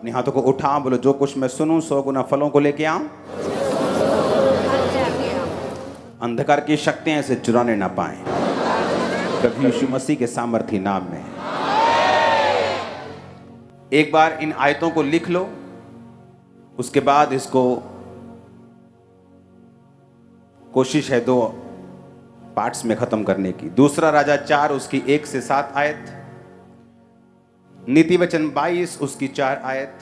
अपने हाथों को उठा, बोलो जो कुछ मैं सुनूं 100 गुना फलों को लेके आऊं। अंधकार की शक्तियां इसे चुराने ना पाएं, प्रभु यीशु मसीह के सामर्थी नाम में। एक बार इन आयतों को लिख लो, उसके बाद इसको कोशिश है 2 पार्ट्स में खत्म करने की। दूसरा राजा 4 उसकी 1 से 7 आयत, नीति वचन 22 उसकी 4 आयत,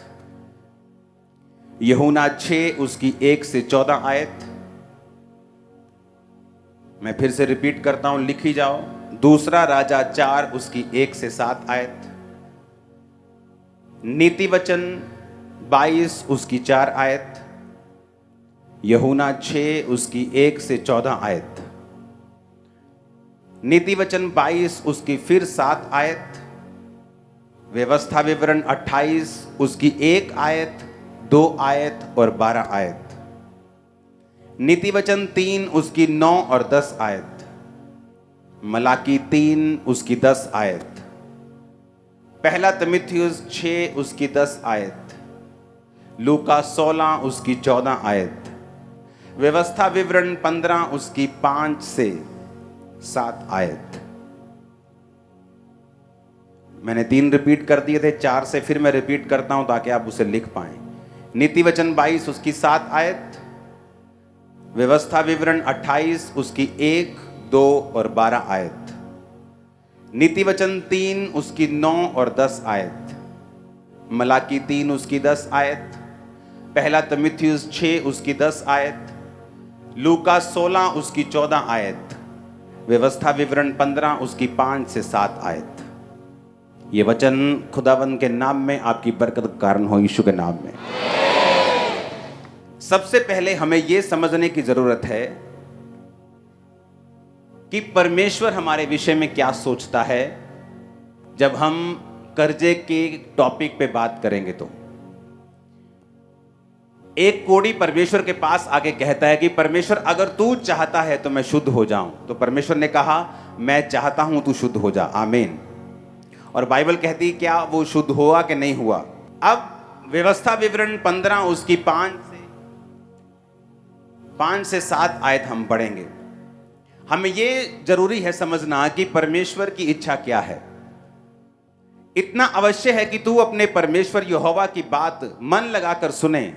यूहन्ना 6 उसकी 1 से 14 आयत। मैं फिर से रिपीट करता हूं, लिखी जाओ। दूसरा राजा 4 उसकी 1 से 7 आयत, नीति वचन 22 उसकी 4 आयत, यूहन्ना 6 उसकी 1 से 14 आयत, नीति वचन 22 उसकी फिर 7 आयत, व्यवस्था विवरण 28 उसकी 1 आयत, 2 आयत और 12 आयत, नीति वचन 3 उसकी 9 और 10 आयत, मलाकी 3 उसकी 10 आयत, पहला तीमुथियुस 6 उसकी 10 आयत, लूका 16 उसकी 14 आयत, व्यवस्था विवरण 15 उसकी 5 से 7 आयत। मैंने 3 रिपीट कर दिए थे, 4 से फिर मैं रिपीट करता हूं ताकि आप उसे लिख पाएं। नीति वचन 22 उसकी 7 आयत, व्यवस्था विवरण 28 उसकी 1, 2 और 12 आयत, नीति वचन 3 उसकी 9 और 10 आयत, मलाकी 3 उसकी 10 आयत, पहला तीमुथियुस 6 उसकी 10 आयत, लूका 16 उसकी 14 आयत, व्यवस्था विवरण 15 उसकी 5 से 7 आयत। ये वचन खुदावंद के नाम में आपकी बरकत का कारण हो, यीशु के नाम में। सबसे पहले हमें यह समझने की जरूरत है कि परमेश्वर हमारे विषय में क्या सोचता है। जब हम कर्जे के टॉपिक पे बात करेंगे तो एक कोढ़ी परमेश्वर के पास आके कहता है कि परमेश्वर अगर तू चाहता है तो मैं शुद्ध हो जाऊं। तो परमेश्वर ने कहा मैं चाहता हूं तू शुद्ध हो जा, आमीन। और बाइबल कहती क्या वो शुद्ध हुआ कि नहीं हुआ। अब व्यवस्था विवरण 15 उसकी 5 से 7 आयत हम पढ़ेंगे। हमें यह जरूरी है समझना कि परमेश्वर की इच्छा क्या है। इतना अवश्य है कि तू अपने परमेश्वर यहोवा की बात मन लगाकर सुने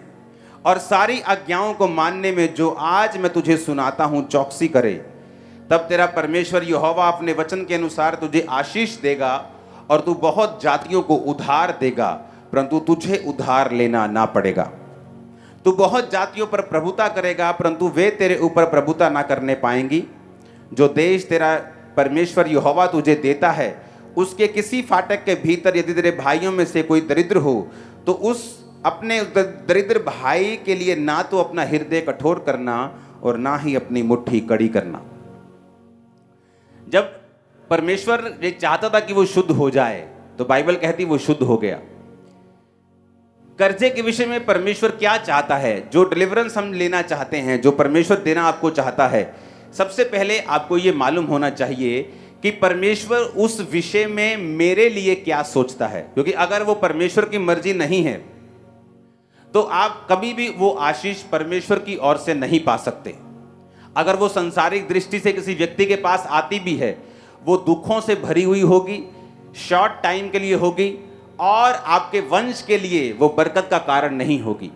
और सारी आज्ञाओं को मानने में जो आज मैं तुझे सुनाता हूं चौकसी करे। तब तेरा परमेश्वर यहोवा अपने वचन के अनुसार तुझे आशीष देगा और तू बहुत जातियों को उधार देगा, परंतु तुझे उधार लेना ना पड़ेगा। तू बहुत जातियों पर प्रभुता करेगा, परंतु वे तेरे ऊपर प्रभुता ना करने पाएंगी। जो देश तेरा परमेश्वर यहोवा तुझे देता है उसके किसी फाटक के भीतर यदि तेरे भाइयों में से कोई दरिद्र हो तो उस अपने दरिद्र भाई के लिए ना तो अपना हृदय कठोर करना और ना ही अपनी मुट्ठी कड़ी करना। जब परमेश्वर ये चाहता था कि वो शुद्ध हो जाए तो बाइबल कहती वो शुद्ध हो गया। कर्जे के विषय में परमेश्वर क्या चाहता है, जो डिलीवरेंस हम लेना चाहते हैं, जो परमेश्वर देना आपको चाहता है, सबसे पहले आपको ये मालूम होना चाहिए कि परमेश्वर उस विषय में मेरे लिए क्या सोचता है। क्योंकि अगर वो परमेश्वर की मर्जी नहीं है तो आप कभी भी वो आशीष परमेश्वर की ओर से नहीं पा सकते। अगर वो संसारिक दृष्टि से किसी व्यक्ति के पास आती भी है वो दुखों से भरी हुई होगी, शॉर्ट टाइम के लिए होगी और आपके वंश के लिए वो बरकत का कारण नहीं होगी।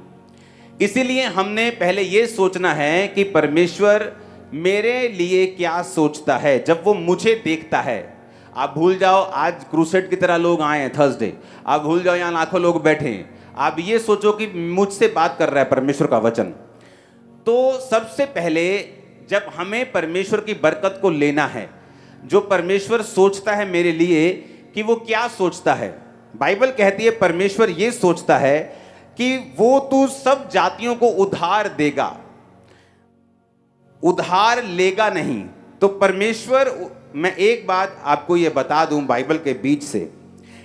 इसीलिए हमने पहले ये सोचना है कि परमेश्वर मेरे लिए क्या सोचता है। जब वो मुझे देखता है, आप भूल जाओ आज क्रूसेड की तरह लोग आए हैं थर्सडे, आप भूल जाओ यहाँ लाखों लोग बैठे हैं, आप ये सोचो कि मुझसे बात कर रहा है परमेश्वर का वचन। तो सबसे पहले जब हमें परमेश्वर की बरकत को लेना है, जो परमेश्वर सोचता है मेरे लिए कि वो क्या सोचता है। बाइबल कहती है परमेश्वर ये सोचता है कि वो तू सब जातियों को उधार देगा, उधार लेगा नहीं। तो परमेश्वर, मैं एक बात आपको ये बता दूं बाइबल के बीच से,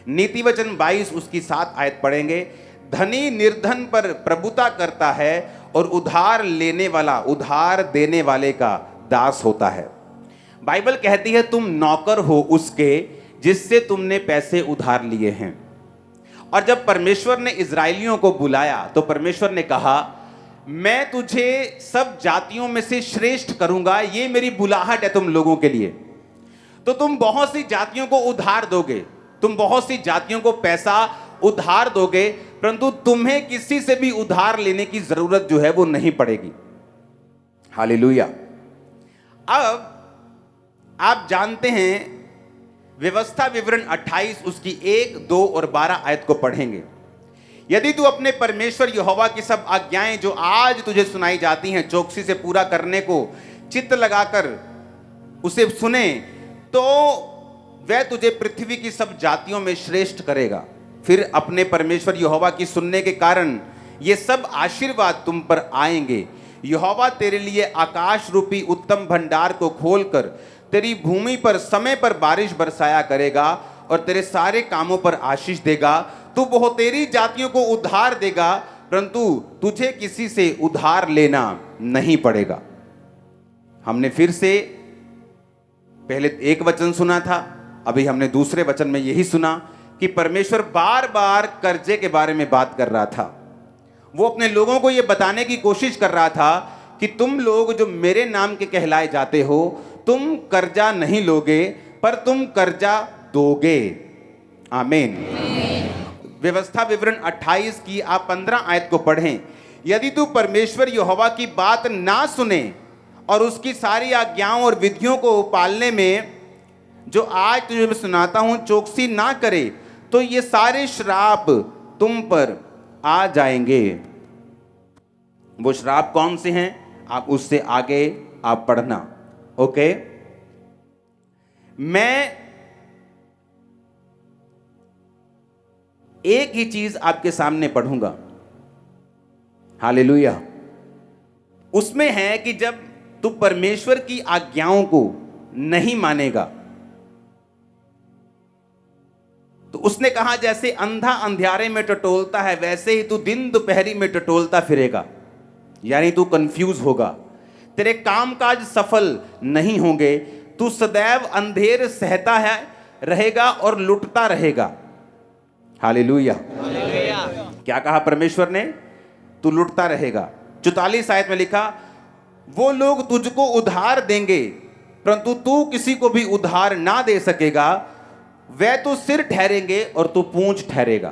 नीति वचन 22 उसकी 7 आयत पढ़ेंगे। धनी निर्धन पर प्रभुता करता है और उधार लेने वाला उधार देने वाले का दास होता है। बाइबल कहती है तुम नौकर हो उसके जिससे तुमने पैसे उधार लिए हैं और जब परमेश्वर ने इजराइलियों को बुलाया तो परमेश्वर ने कहा, मैं तुझे सब जातियों में से श्रेष्ठ करूंगा, ये मेरी बुलाहट है तुम लोगों के लिए। तो तुम बहुत सी जातियों को उधार दोगे, तुम बहुत सी जातियों को पैसा उधार दोगे, परंतु तुम्हें किसी से भी उधार लेने की जरूरत जो है वो नहीं पड़ेगी। हालेलुया। अब आप जानते हैं, व्यवस्था विवरण 28 उसकी 1, 2 और 12 आयत को पढ़ेंगे। यदि तू अपने परमेश्वर यहोवा की सब आज्ञाएं जो आज तुझे सुनाई जाती हैं चौकसी से पूरा करने को चित्त लगाकर उसे सुने, तो वह तुझे पृथ्वी की सब जातियों में श्रेष्ठ करेगा। फिर अपने परमेश्वर यहोवा की सुनने के कारण ये सब आशीर्वाद तुम पर आएंगे। यहोवा तेरे लिए आकाश रूपी उत्तम भंडार को खोलकर तेरी भूमि पर समय पर बारिश बरसाया करेगा और तेरे सारे कामों पर आशीष देगा। तू बहुतेरी जातियों को उधार देगा, परंतु तुझे किसी से उधार लेना नहीं पड़ेगा। हमने फिर से पहले एक वचन सुना था, अभी हमने दूसरे वचन में यही सुना कि परमेश्वर बार बार कर्जे के बारे में बात कर रहा था। वो अपने लोगों को यह बताने की कोशिश कर रहा था कि तुम लोग जो मेरे नाम के कहलाए जाते हो, तुम कर्जा नहीं लोगे पर तुम कर्जा दोगे। आमीन। व्यवस्था विवरण 28 की आप 15 आयत को पढ़ें। यदि तू परमेश्वर यहोवा की बात ना सुने और उसकी सारी आज्ञाओं और विधियों को पालने में जो आज तुझे मैं सुनाता हूं चौकसी ना करे, तो ये सारे श्राप तुम पर आ जाएंगे। वो श्राप कौन से हैं, आप उससे आगे आप पढ़ना। ओके, मैं एक ही चीज आपके सामने पढ़ूंगा। हालेलुया। उसमें है कि जब तू परमेश्वर की आज्ञाओं को नहीं मानेगा तो उसने कहा जैसे अंधा अंधियारे में टटोलता है वैसे ही तू दिन दोपहरी में टटोलता फिरेगा, यानी तू कंफ्यूज होगा, तेरे कामकाज सफल नहीं होंगे, तू सदैव अंधेर सहता है रहेगा और लुटता रहेगा। हालेलुया। क्या कहा परमेश्वर ने, तू लुटता रहेगा। 44 आयत में लिखा, वो लोग तुझको उधार देंगे परंतु तू किसी को भी उधार ना दे सकेगा, वह तो सिर ठहरेंगे और तू पूंछ ठहरेगा।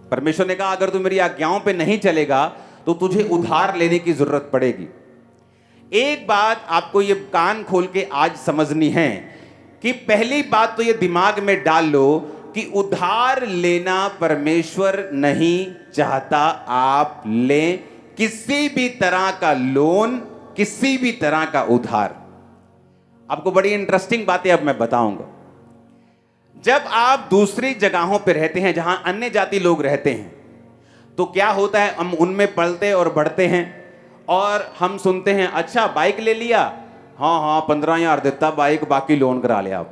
परमेश्वर ने कहा अगर तू मेरी आज्ञाओं पे नहीं चलेगा तो तुझे उधार लेने की जरूरत पड़ेगी। एक बात आपको ये कान खोल के आज समझनी है कि पहली बात तो ये दिमाग में डाल लो कि उधार लेना परमेश्वर नहीं चाहता आप लें किसी भी तरह का लोन, किसी भी तरह का उधार। आपको बड़ी इंटरेस्टिंग बातें अब मैं बताऊंगा। जब आप दूसरी जगहों पर रहते हैं जहां अन्य जाति लोग रहते हैं तो क्या होता है, हम उनमें पलते और बढ़ते हैं और हम सुनते हैं अच्छा बाइक ले लिया, हाँ 15,000 देता बाइक, बाकी लोन करा लिया आप।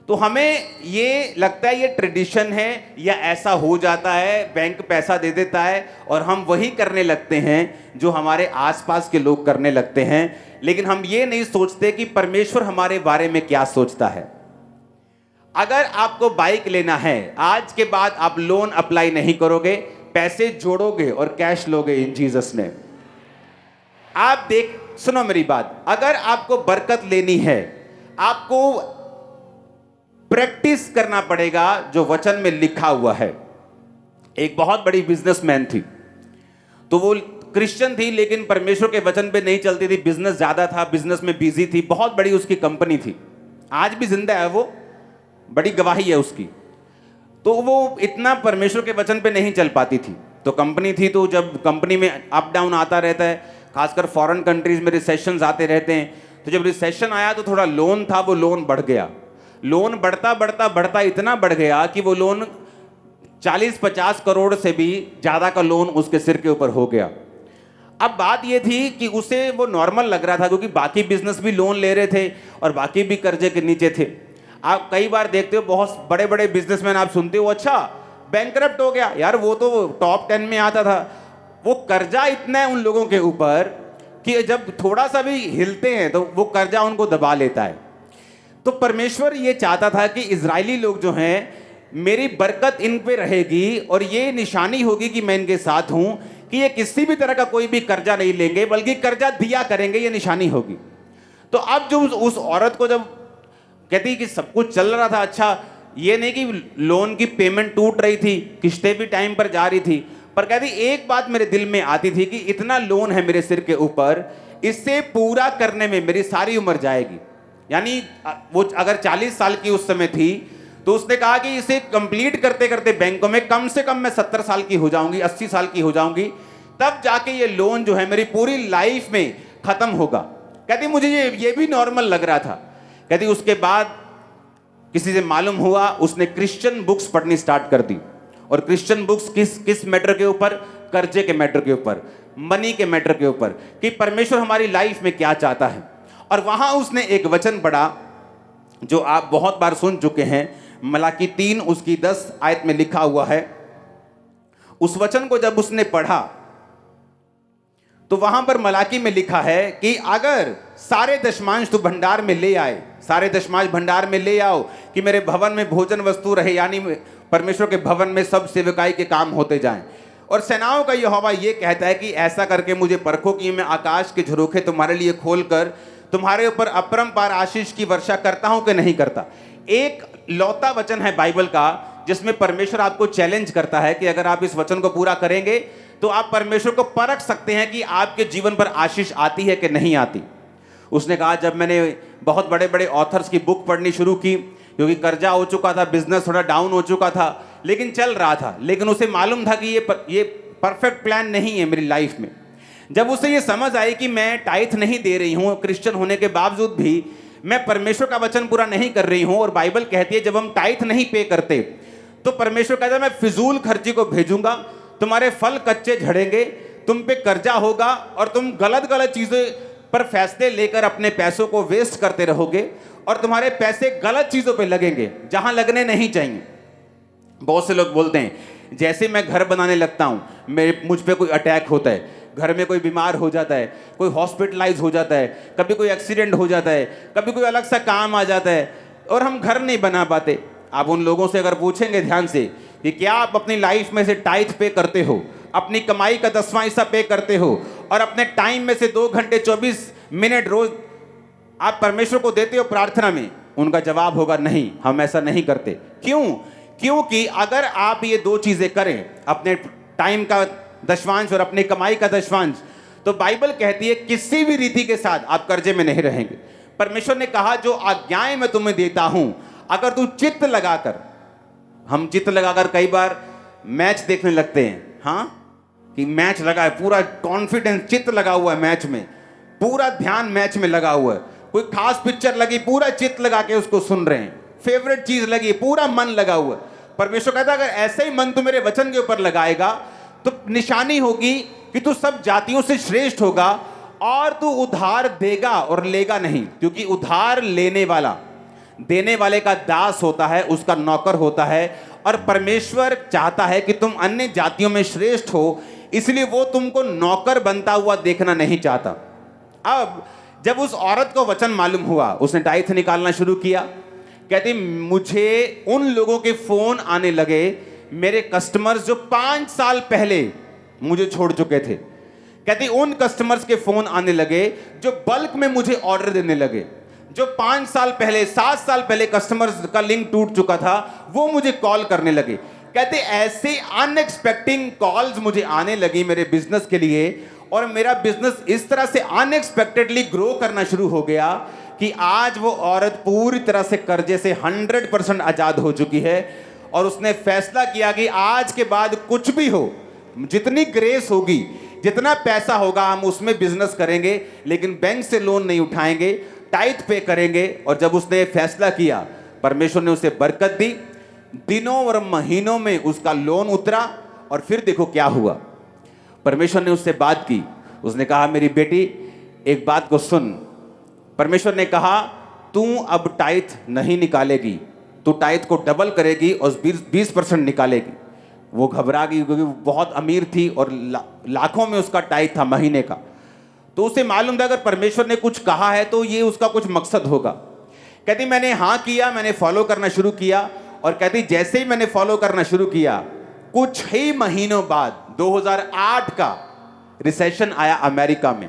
तो हमें ये लगता है ये ट्रेडिशन है या ऐसा हो जाता है, बैंक पैसा दे देता है और हम वही करने लगते हैं जो हमारे आसपास के लोग करने लगते हैं। लेकिन हम ये नहीं सोचते कि परमेश्वर हमारे बारे में क्या सोचता है। अगर आपको बाइक लेना है, आज के बाद आप लोन अप्लाई नहीं करोगे, पैसे जोड़ोगे और कैश लोगे इन जीसस नेम। आप सुनो मेरी बात, अगर आपको बरकत लेनी है आपको प्रैक्टिस करना पड़ेगा जो वचन में लिखा हुआ है। एक बहुत बड़ी बिजनेसमैन थी, तो वो क्रिश्चियन थी लेकिन परमेश्वर के वचन पे नहीं चलती थी, बिजनेस ज्यादा था, बिजनेस में बिजी थी, बहुत बड़ी उसकी कंपनी थी, आज भी जिंदा है वो, बड़ी गवाही है उसकी। तो वो इतना परमेश्वर के वचन पे नहीं चल पाती थी, तो कंपनी थी, तो जब कंपनी में अप डाउन आता रहता है, खासकर फॉरेन कंट्रीज में रिसेशंस आते रहते हैं, तो जब रिसेशन आया तो थोड़ा लोन था, वो लोन बढ़ गया। लोन बढ़ता बढ़ता बढ़ता इतना बढ़ गया कि वो लोन 40-50 करोड़ से भी ज्यादा का लोन उसके सिर के ऊपर हो गया। अब बात ये थी कि उसे वो नॉर्मल लग रहा था क्योंकि बाकी बिजनेस भी लोन ले रहे थे और बाकी भी कर्जे के नीचे थे। आप कई बार देखते हो बहुत बड़े बड़े बिजनेसमैन आप सुनते हो अच्छा बैंकरप्ट हो गया, यार वो तो टॉप 10 में आता था। वो कर्जा इतना है उन लोगों के ऊपर कि जब थोड़ा सा भी हिलते हैं तो वो कर्जा उनको दबा लेता है। तो परमेश्वर ये चाहता था कि इजरायली लोग जो हैं मेरी बरकत इन पे रहेगी और ये निशानी होगी कि मैं इनके साथ हूं, कि ये किसी भी तरह का कोई भी कर्जा नहीं लेंगे बल्कि कर्जा दिया करेंगे, ये निशानी होगी। तो अब जो उस औरत को जब कहती कि सब कुछ चल रहा था अच्छा, ये नहीं कि लोन की पेमेंट टूट रही थी, किस्तें भी टाइम पर जा रही थी, पर कहती एक बात मेरे दिल में आती थी कि इतना लोन है मेरे सिर के ऊपर, इससे पूरा करने में मेरी सारी उम्र जाएगी। यानी वो अगर 40 साल की उस समय थी तो उसने कहा कि इसे कंप्लीट करते करते बैंकों में कम से कम मैं 70 साल की हो जाऊंगी, 80 साल की हो जाऊंगी, तब जाके ये लोन जो है मेरी पूरी लाइफ में खत्म होगा। कहती मुझे ये भी नॉर्मल लग रहा था। कहती उसके बाद किसी से मालूम हुआ, उसने क्रिश्चियन बुक्स पढ़नी स्टार्ट कर दी। और क्रिश्चियन बुक्स किस मैटर के ऊपर? कर्जे के मैटर के ऊपर, मनी के मैटर के ऊपर, कि परमेश्वर हमारी लाइफ में क्या चाहता है। और वहां उसने एक वचन पढ़ा जो आप बहुत बार सुन चुके हैं, मलाकी 3 उसकी 10 आयत में लिखा हुआ है। उस वचन को जब उसने पढ़ा तो वहां पर मलाकी में लिखा है कि अगर सारे दशमांश तू भंडार में ले आए, सारे दशमांश भंडार में ले आओ कि मेरे भवन में भोजन वस्तु रहे, यानी परमेश्वर के भवन में सब सेवकाई के काम होते जाएं। और सेनाओं का यहोवा ये कहता है कि ऐसा करके मुझे परखो कि मैं आकाश के झरोखे तुम्हारे लिए खोलकर तुम्हारे ऊपर अपरंपार आशीष की वर्षा करता हूं कि नहीं करता। एक लौता वचन है बाइबल का जिसमें परमेश्वर आपको चैलेंज करता है कि अगर आप इस वचन को पूरा करेंगे तो आप परमेश्वर को परख सकते हैं कि आपके जीवन पर आशीष आती है कि नहीं आती। उसने कहा जब मैंने बहुत बड़े बड़े ऑथर्स की बुक पढ़नी शुरू की, क्योंकि कर्जा हो चुका था, बिजनेस थोड़ा डाउन हो चुका था, लेकिन चल रहा था, लेकिन उसे मालूम था कि ये परफेक्ट प्लान नहीं है मेरी लाइफ में। जब उसे ये समझ आई कि मैं टाइथ नहीं दे रही हूँ, क्रिश्चियन होने के बावजूद भी मैं परमेश्वर का वचन पूरा नहीं कर रही हूँ, और बाइबल कहती है जब हम टाइथ नहीं पे करते तो परमेश्वर कहता है मैं फिजूल खर्ची को भेजूंगा, तुम्हारे फल कच्चे झड़ेंगे, तुम पे कर्जा होगा और तुम गलत गलत चीज़ों पर फैसले लेकर अपने पैसों को वेस्ट करते रहोगे और तुम्हारे पैसे गलत चीज़ों पे लगेंगे जहां लगने नहीं चाहिए। बहुत से लोग बोलते हैं जैसे मैं घर बनाने लगता हूं मुझ पे कोई अटैक होता है, घर में कोई बीमार हो जाता है, कोई हॉस्पिटलाइज हो जाता है, कभी कोई एक्सीडेंट हो जाता है, कभी कोई अलग सा काम आ जाता है और हम घर नहीं बना पाते। आप उन लोगों से अगर पूछेंगे ध्यान से कि क्या आप अपनी लाइफ में से टाइथ पे करते हो, अपनी कमाई का 10वां हिस्सा पे करते हो और अपने टाइम में से 2 घंटे 24 मिनट रोज आप परमेश्वर को देते हो प्रार्थना में? उनका जवाब होगा नहीं, हम ऐसा नहीं करते। क्यों? क्योंकि अगर आप ये 2 चीजें करें, अपने टाइम का दशवांश और अपनी कमाई का दशवांश, तो बाइबल कहती है किसी भी रीति के साथ आप कर्जे में नहीं रहेंगे। परमेश्वर ने कहा जो आज्ञाएं मैं तुम्हें देता हूं, अगर तू चित्त लगाकर, हम चित्त लगाकर कई बार मैच देखने लगते हैं, हाँ कि मैच लगा है, पूरा कॉन्फिडेंस, चित्त लगा हुआ है मैच में, पूरा ध्यान मैच में लगा हुआ है, कोई खास पिक्चर लगी पूरा चित्त लगा के उसको सुन रहे हैं, फेवरेट चीज लगी पूरा मन लगा हुआ है। परमेश्वर कहता है अगर ऐसे ही मन तू मेरे वचन के ऊपर लगाएगा तो निशानी होगी कि तू सब जातियों से श्रेष्ठ होगा और तू उधार देगा और लेगा नहीं, क्योंकि उधार लेने वाला देने वाले का दास होता है, उसका नौकर होता है। और परमेश्वर चाहता है कि तुम अन्य जातियों में श्रेष्ठ हो, इसलिए वो तुमको नौकर बनता हुआ देखना नहीं चाहता। अब जब उस औरत को वचन मालूम हुआ, उसने टाइथ निकालना शुरू किया। कहती मुझे उन लोगों के फोन आने लगे, मेरे कस्टमर्स जो 5 साल पहले मुझे छोड़ चुके थे। कहती उन कस्टमर्स के फोन आने लगे जो बल्क में मुझे ऑर्डर देने लगे, जो 5 साल पहले 7 साल पहले कस्टमर्स का लिंक टूट चुका था वो मुझे कॉल करने लगे। कहते ऐसे अनएक्सपेक्टिंग कॉल्स मुझे आने लगी मेरे बिजनेस के लिए, और मेरा बिजनेस इस तरह से अनएक्सपेक्टेडली ग्रो करना शुरू हो गया कि आज वो औरत पूरी तरह से कर्जे से 100% आजाद हो चुकी है। और उसने फैसला किया कि आज के बाद कुछ भी हो, जितनी ग्रेस होगी, जितना पैसा होगा हम उसमें बिजनेस करेंगे, लेकिन बैंक से लोन नहीं उठाएंगे, टाइथ पे करेंगे। और जब उसने फैसला किया, परमेश्वर ने उसे बरकत दी, दिनों और महीनों में उसका लोन उतरा। और फिर देखो क्या हुआ, परमेश्वर ने उससे बात की। उसने कहा मेरी बेटी एक बात को सुन, परमेश्वर ने कहा तू अब टाइथ नहीं निकालेगी, तू टाइथ को डबल करेगी और 20% निकालेगी। वो घबरा गई क्योंकि वो बहुत अमीर थी और लाखों में उसका टाइथ था महीने का। तो उसे मालूम था अगर परमेश्वर ने कुछ कहा है तो ये उसका कुछ मकसद होगा। कहती मैंने हाँ किया, मैंने फॉलो करना शुरू किया और कहती जैसे ही मैंने फॉलो करना शुरू किया, कुछ ही महीनों बाद 2008 का रिसेशन आया अमेरिका में।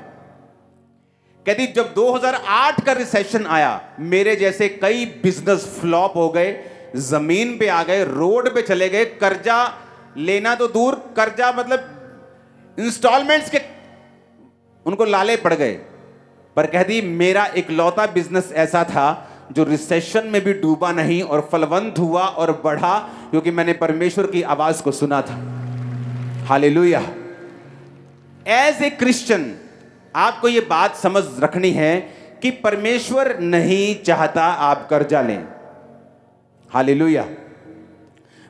कहती जब 2008 का रिसेशन आया, मेरे जैसे कई बिजनेस फ्लॉप हो गए, जमीन पे आ गए, रोड पे चले गए, कर्जा लेना तो दूर, कर्जा मतलब इंस्टॉलमेंट्स के उनको लाले पड़ गए। पर कहती मेरा इकलौता बिजनेस ऐसा था जो रिसेशन में भी डूबा नहीं और फलवंत हुआ और बढ़ा, क्योंकि मैंने परमेश्वर की आवाज को सुना था। हालेलुया। एज ए क्रिश्चियन आपको यह बात समझ रखनी है कि परमेश्वर नहीं चाहता आप कर्जा लें। हालेलुया।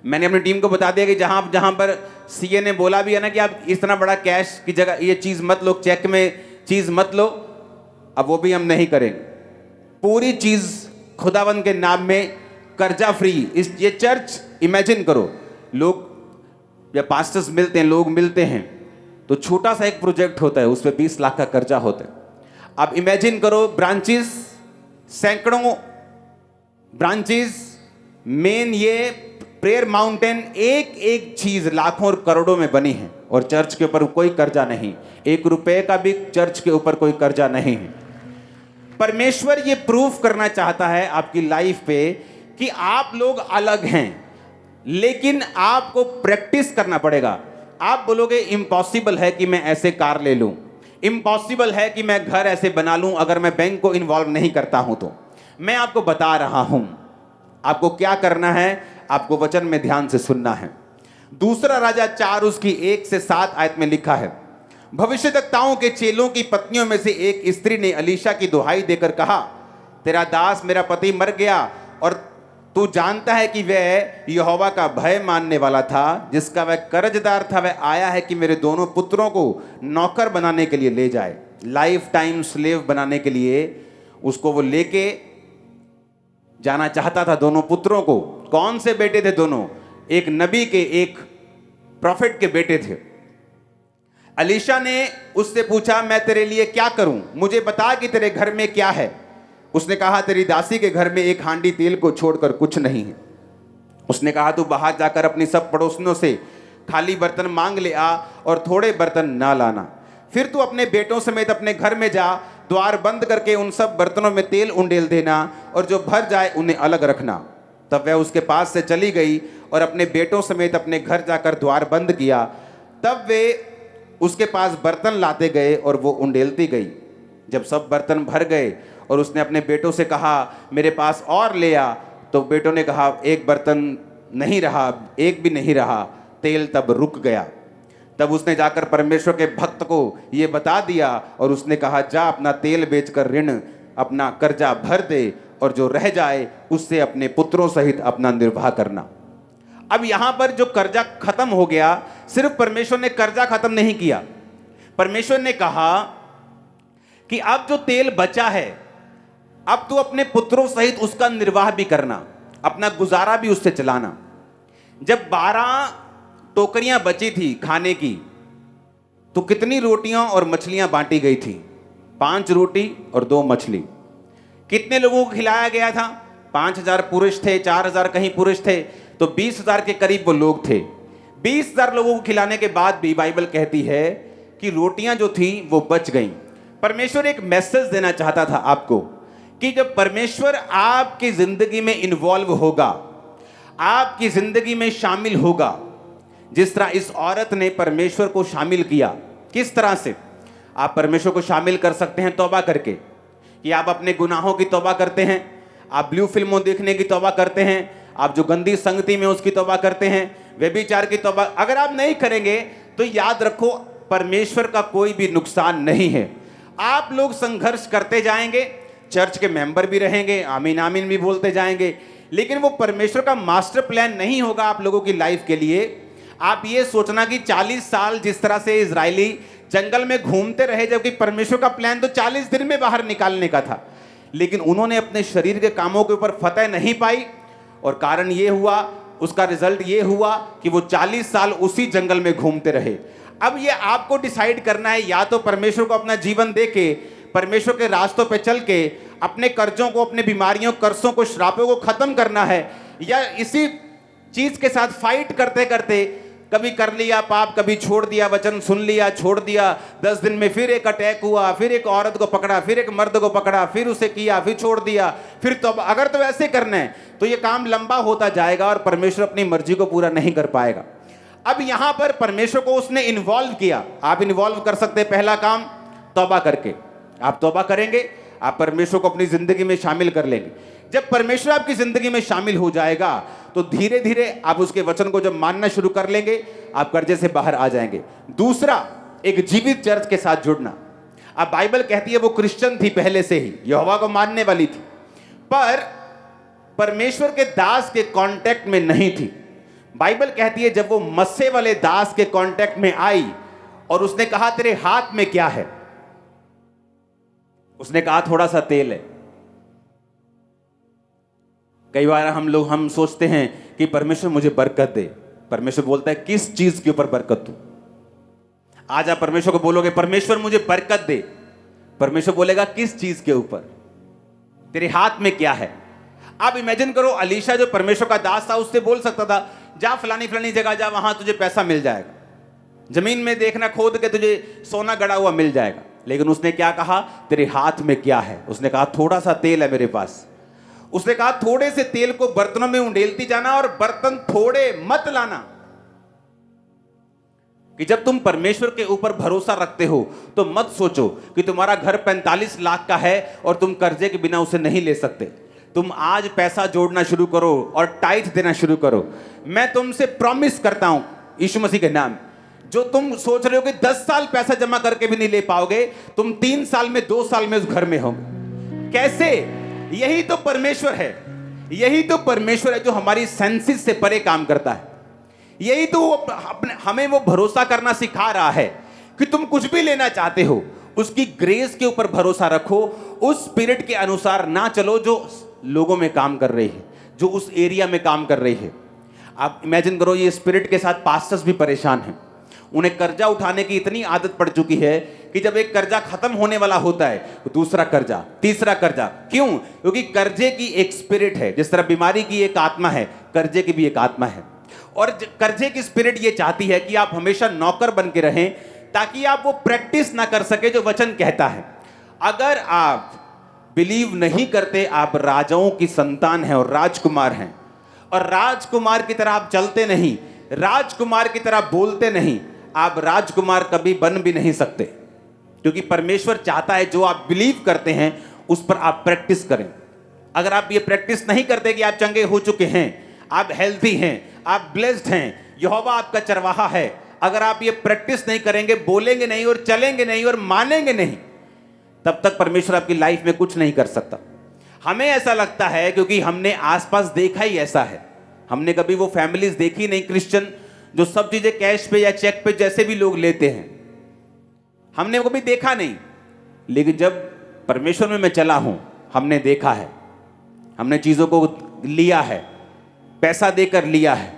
मैंने अपनी टीम को बता दिया कि जहां पर सीए ने बोला भी है ना कि आप इतना बड़ा कैश की जगह ये चीज मत लो, चेक में चीज मत लो, अब वो भी हम नहीं करेंगे। पूरी चीज खुदावंद के नाम में कर्जा फ्री। ये चर्च इमेजिन करो, लोग या पास्टर्स मिलते हैं, लोग मिलते हैं तो छोटा सा एक प्रोजेक्ट होता है, उस पर 20 लाख का कर्जा होता है। अब इमेजिन करो ब्रांचेस, सैकड़ों ब्रांचेस, मेन ये प्रेयर माउंटेन, एक एक चीज लाखों और करोड़ों में बनी है और चर्च के ऊपर कोई कर्जा नहीं, 1 रुपए का भी चर्च के ऊपर कोई कर्जा नहीं है। परमेश्वर ये प्रूफ करना चाहता है आपकी लाइफ पे कि आप लोग अलग हैं, लेकिन आपको प्रैक्टिस करना पड़ेगा। आप बोलोगे इम्पॉसिबल है कि मैं ऐसे कार ले लूं, इम्पॉसिबल है कि मैं घर ऐसे बना लूं अगर मैं बैंक को इन्वॉल्व नहीं करता हूं। तो मैं आपको बता रहा हूं आपको क्या करना है, आपको वचन में ध्यान से सुनना है। दूसरा राजा 4 उसकी 1 से 7 आयत में लिखा है, भविष्यद्वक्ताओं के चेलों की पत्नियों में से एक स्त्री ने अलीशा की दुहाई देकर कहा, तेरा दास मेरा पति मर गया और तू जानता है कि वह यहोवा का भय मानने वाला था, जिसका वह कर्जदार था, वह आया है कि मेरे दोनों पुत्रों को नौकर बनाने के लिए ले जाए, लाइफ टाइम स्लेव बनाने के लिए उसको वो लेके जाना चाहता था। दोनों पुत्रों को, कौन से बेटे थे दोनों? एक नबी के, एक प्रॉफिट के बेटे थे। अलीशा ने उससे पूछा, मैं तेरे लिए क्या करूं, मुझे बता कि तेरे घर में क्या है। उसने कहा, तेरी दासी के घर में एक हांडी तेल को छोड़कर कुछ नहीं है। उसने कहा, तू बाहर जाकर अपनी सब पड़ोसियों से खाली बर्तन मांग ले आ और थोड़े बर्तन ना लाना। फिर तू अपने बेटों समेत अपने घर में जा, द्वार बंद करके उन सब बर्तनों में तेल उंडेल देना और जो भर जाए उन्हें अलग रखना। तब वह उसके पास से चली गई और अपने बेटों समेत अपने घर जाकर द्वार बंद किया। तब वे उसके पास बर्तन लाते गए और वो उंडेलती गई। जब सब बर्तन भर गए और उसने अपने बेटों से कहा, मेरे पास और ले आ, तो बेटों ने कहा, एक बर्तन नहीं रहा, एक भी नहीं रहा। तेल तब रुक गया। तब उसने जाकर परमेश्वर के भक्त को ये बता दिया और उसने कहा, जा अपना तेल बेचकर ऋण अपना कर्जा भर दे और जो रह जाए उससे अपने पुत्रों सहित अपना निर्वाह करना। अब यहां पर जो कर्जा खत्म हो गया, सिर्फ परमेश्वर ने कर्जा खत्म नहीं किया, परमेश्वर ने कहा कि अब जो तेल बचा है, अब तू अपने पुत्रों सहित उसका निर्वाह भी करना, अपना गुजारा भी उससे चलाना। जब 12 टोकरियां बची थी खाने की, तो कितनी रोटियां और मछलियां बांटी गई थी? 5 रोटी और 2 मछली। कितने लोगों को खिलाया गया था? 5000 पुरुष थे, 4000 कहीं पुरुष थे, तो 20000 के करीब वो लोग थे। 20000 लोगों को खिलाने के बाद भी बाइबल कहती है कि रोटियां जो थी वो बच गईं। परमेश्वर एक मैसेज देना चाहता था आपको कि जब परमेश्वर आपकी जिंदगी में इन्वॉल्व होगा, आपकी जिंदगी में शामिल होगा, जिस तरह इस औरत ने परमेश्वर को शामिल किया। किस तरह से आप परमेश्वर को शामिल कर सकते हैं? तौबा करके, कि आप अपने गुनाहों की तौबा करते हैं, आप ब्लू फिल्मों देखने की तौबा करते हैं, आप जो गंदी संगति में उसकी तौबा करते हैं, व्यभिचार की तौबा अगर आप नहीं करेंगे तो याद रखो परमेश्वर का कोई भी नुकसान नहीं है। आप लोग संघर्ष करते जाएंगे, चर्च के मेंबर भी रहेंगे, आमीन आमीन भी बोलते जाएंगे, लेकिन वो परमेश्वर का मास्टर प्लान नहीं होगा आप लोगों की लाइफ के लिए। आप ये सोचना कि 40 साल जिस तरह से इजरायली जंगल में घूमते रहे, जबकि परमेश्वर का प्लान तो 40 दिन में बाहर निकालने का था, लेकिन उन्होंने अपने शरीर के कामों के ऊपर फतह नहीं पाई और कारण ये हुआ, उसका रिजल्ट ये हुआ कि वो 40 साल उसी जंगल में घूमते रहे। अब ये आपको डिसाइड करना है, या तो परमेश्वर को अपना जीवन देके, परमेश्वर के रास्तों पे चल के अपने कर्जों को, अपने बीमारियों, कर्जों को, श्रापों को खत्म करना है, या इसी चीज के साथ फाइट करते करते कभी कर लिया पाप, कभी छोड़ दिया वचन, सुन लिया छोड़ दिया, 10 दिन में फिर एक अटैक हुआ, फिर एक औरत को पकड़ा, फिर एक मर्द को पकड़ा, फिर उसे किया, फिर छोड़ दिया, फिर तो अगर तो ऐसे करना है तो ये काम लंबा होता जाएगा और परमेश्वर अपनी मर्जी को पूरा नहीं कर पाएगा। अब यहां पर परमेश्वर को उसने इन्वॉल्व किया। आप इन्वॉल्व कर सकते हैं पहला काम तौबा करके। आप तौबा करेंगे, आप परमेश्वर को अपनी जिंदगी में शामिल कर लेंगे। जब परमेश्वर आपकी जिंदगी में शामिल हो जाएगा तो धीरे धीरे आप उसके वचन को जब मानना शुरू कर लेंगे, आप कर्जे से बाहर आ जाएंगे। दूसरा, एक जीवित चर्च के साथ जुड़ना। अब बाइबल कहती है वो क्रिश्चियन थी पहले से ही, यहोवा को मानने वाली थी, पर परमेश्वर के दास के कांटेक्ट में नहीं थी। बाइबल कहती है जब वो मस्से वाले दास के कांटेक्ट में आई और उसने कहा तेरे हाथ में क्या है, उसने कहा थोड़ा सा तेल है। कई बार हम सोचते हैं कि परमेश्वर मुझे बरकत दे। परमेश्वर बोलता है किस चीज के ऊपर बरकत दूं? आज आप परमेश्वर को बोलोगे परमेश्वर मुझे बरकत दे, परमेश्वर बोलेगा किस चीज के ऊपर? तेरे हाथ में क्या है? आप इमेजिन करो, अलीशा जो परमेश्वर का दास था उससे बोल सकता था जा फलानी फलानी जगह जा, वहां तुझे पैसा मिल जाएगा, जमीन में देखना खोद के तुझे सोना गड़ा हुआ मिल जाएगा। लेकिन उसने क्या कहा? तेरे हाथ में क्या है? उसने कहा थोड़ा सा तेल है मेरे पास। उसने कहा थोड़े से तेल को बर्तनों में उंडेलती जाना और बर्तन थोड़े मत लाना। कि जब तुम परमेश्वर के ऊपर भरोसा रखते हो तो मत सोचो कि तुम्हारा घर 45 लाख का है और तुम कर्जे के बिना उसे नहीं ले सकते। तुम आज पैसा जोड़ना शुरू करो और टाइथ देना शुरू करो। मैं तुमसे प्रॉमिस करता हूं यीशु मसीह के नाम, जो तुम सोच रहे हो कि 10 साल पैसा जमा करके भी नहीं ले पाओगे, तुम 3 साल में 2 साल में उस घर में होगे। कैसे? यही तो परमेश्वर है। यही तो परमेश्वर है जो हमारी सेंसेस से परे काम करता है। यही तो हमें वो भरोसा करना सिखा रहा है कि तुम कुछ भी लेना चाहते हो उसकी ग्रेस के ऊपर भरोसा रखो, उस स्पिरिट के अनुसार ना चलो जो लोगों में काम कर रही है, जो उस एरिया में काम कर रही है। आप इमेजिन करो ये स्पिरिट के साथ पास्टर्स भी परेशान हैं। उन्हें कर्जा उठाने की इतनी आदत पड़ चुकी है कि जब एक कर्जा खत्म होने वाला होता है तो दूसरा कर्जा, तीसरा कर्जा। क्यों? क्योंकि कर्जे की एक स्पिरिट है। जिस तरह बीमारी की एक आत्मा है, कर्जे की भी एक आत्मा है। और कर्जे की स्पिरिट ये चाहती है कि आप हमेशा नौकर बन के रहें ताकि आप वो प्रैक्टिस ना कर सके जो वचन कहता है। अगर आप बिलीव नहीं करते आप राजाओं की संतान हैं और राजकुमार हैं, और राजकुमार की तरह आप चलते नहीं, राजकुमार की तरह बोलते नहीं, आप राजकुमार कभी बन भी नहीं सकते। क्योंकि परमेश्वर चाहता है जो आप बिलीव करते हैं उस पर आप प्रैक्टिस करें। अगर आप ये प्रैक्टिस नहीं करते कि आप चंगे हो चुके हैं, आप हेल्थी हैं, आप ब्लेस्ड हैं, यहोवा आपका चरवाहा है, अगर आप ये प्रैक्टिस नहीं करेंगे, बोलेंगे नहीं और चलेंगे नहीं और मानेंगे नहीं, तब तक परमेश्वर आपकी लाइफ में कुछ नहीं कर सकता। हमें ऐसा लगता है क्योंकि हमने आसपास देखा ही ऐसा है। हमने कभी वो फैमिलीज देखी नहीं क्रिश्चियन जो सब चीजें कैश पे या चेक पे जैसे भी लोग लेते हैं, हमने कभी देखा नहीं। लेकिन जब परमेश्वर में मैं चला हूं, हमने देखा है, हमने चीजों को लिया है, पैसा देकर लिया है,